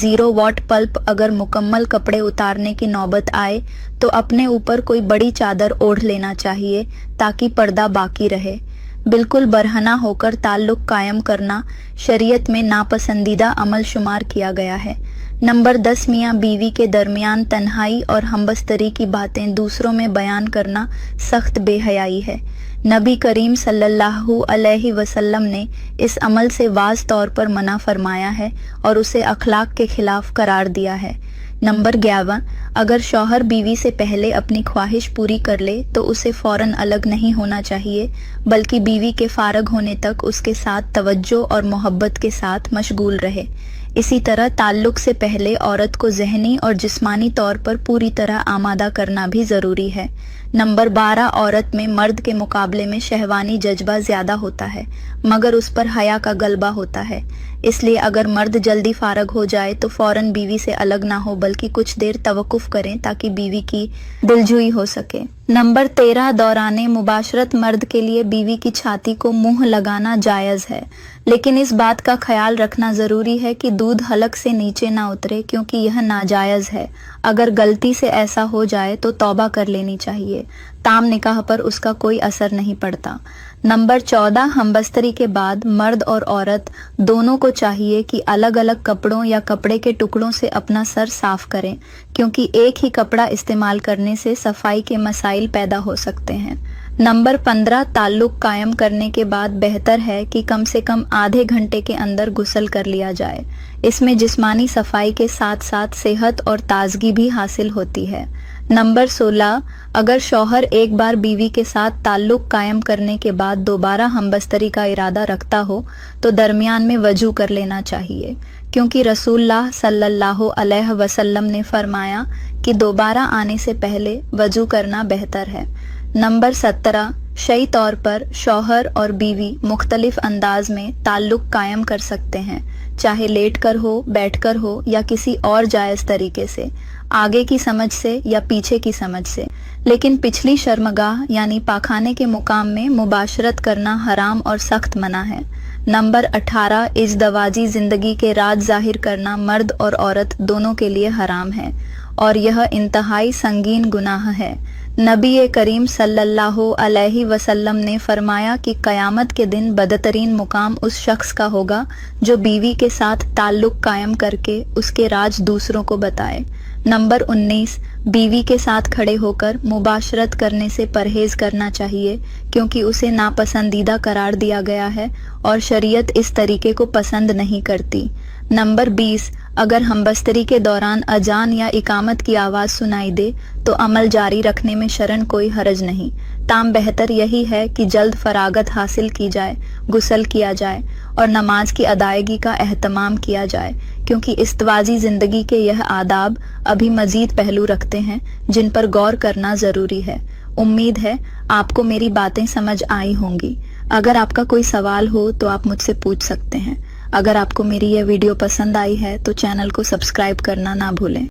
0 what pulp अगर मुकम्मल कपड़े उतारने की नौबत आए तो अपने ऊपर कोई बड़ी चादर ओढ़ लेना चाहिए ताकि पर्दा बाकी रहे। बिल्कुल बरहना होकर ताल्लुक कायम करना शरीयत में नापसंदीदा अमल शुमार किया गया है। नंबर 10 मियाँ बीवी के दरमियान तन्हाई और हमबस्तरी की बातें दूसरों में बयान करना सख्त बेहयाई है। नबी करीम सल्लल्लाहु अलैहि वसल्लम ने इस अमल से वाज़ तौर पर मना फरमाया है और उसे अखलाक के खिलाफ करार दिया है। नंबर 11 अगर शौहर बीवी से पहले अपनी ख्वाहिश पूरी कर ले तो उसे फौरन अलग नहीं होना चाहिए, बल्कि बीवी के फारग होने तक उसके साथ तवज्जो और मोहब्बत के साथ मशगूल रहे। इसी तरह ताल्लुक से पहले औरत को ज़हनी और जिस्मानी तौर पर पूरी तरह आमादा करना भी ज़रूरी है। नंबर 12 औरत में मर्द के मुकाबले में शहवानी जज्बा ज़्यादा होता है, मगर उस पर हया का गलबा होता है। इसलिए अगर मर्द जल्दी फारग हो जाए तो फौरन बीवी से अलग ना हो, बल्कि कुछ देर तवक्कुफ करें ताकि बीवी की दिलजुई हो सके। नंबर 13 दौराने मुबाशरत मर्द के लिए बीवी की छाती को मुंह लगाना जायज़ है, लेकिन इस बात का ख्याल रखना ज़रूरी है कि दूध हलक से नीचे ना उतरे, क्योंकि यह नाजायज़ है। अगर गलती से ऐसा हो जाए तो तौबा कर लेनी चाहिए। ताम निकाह पर उसका कोई असर नहीं पड़ता। नंबर 14 हमबस्तरी के बाद मर्द और औरत दोनों को चाहिए कि अलग अलग कपड़ों या कपड़े के टुकड़ों से अपना सर साफ करें, क्योंकि एक ही कपड़ा इस्तेमाल करने से सफाई के मसाइल पैदा हो सकते हैं। नंबर 15 ताल्लुक कायम करने के बाद बेहतर है कि कम से कम आधे घंटे के अंदर गुस्ल कर लिया जाए। इसमें जिस्मानी सफाई के साथ साथ सेहत और ताजगी भी हासिल होती है। नंबर 16 अगर शौहर एक बार बीवी के साथ ताल्लुक कायम करने के बाद दोबारा हमबस्तरी का इरादा रखता हो तो दरमियान में वजू कर लेना चाहिए, क्योंकि रसूलुल्लाह सल्लल्लाहु अलैहि वसल्लम ने फरमाया कि दोबारा आने से पहले वजू करना बेहतर है। नंबर 17 शई तौर पर शौहर और बीवी मुख्तलिफ अंदाज में ताल्लुक कायम कर सकते हैं, चाहे लेट कर हो, बैठ कर हो या किसी और जायज़ तरीके से, आगे की समझ से या पीछे की समझ से। लेकिन पिछली शर्मगाह यानी पाखाने के मुकाम में मुबाशरत करना हराम और सख्त मना है। नंबर 18 इज़दवाजी ज़िंदगी के राज जाहिर करना मर्द और औरत दोनों के लिए हराम है और यह इंतहाई संगीन गुनाह है। नबी करीम सल्लल्लाहु अलैहि वसल्लम ने फरमाया कि क़यामत के दिन बदतरीन मुकाम उस शख्स का होगा जो बीवी के साथ ताल्लुक कायम करके उसके राज दूसरों को बताए। नंबर 19 बीवी के साथ खड़े होकर मुबाशरत करने से परहेज करना चाहिए, क्योंकि उसे नापसंदीदा करार दिया गया है और शरीयत इस तरीके को पसंद नहीं करती। नंबर 20 अगर हमबस्तरी के दौरान अजान या इकामत की आवाज़ सुनाई दे तो अमल जारी रखने में शरन कोई हरज नहीं। ताम बेहतर यही है कि जल्द फरागत हासिल की जाए, गुस्ल किया जाए और नमाज की अदायगी का एहतमाम किया जाए, क्योंकि इस्तवाजी ज़िंदगी के यह आदाब अभी मज़ीद पहलू रखते हैं जिन पर गौर करना ज़रूरी है। उम्मीद है आपको मेरी बातें समझ आई होंगी। अगर आपका कोई सवाल हो तो आप मुझसे पूछ सकते हैं। अगर आपको मेरी यह वीडियो पसंद आई है तो चैनल को सब्सक्राइब करना ना भूलें।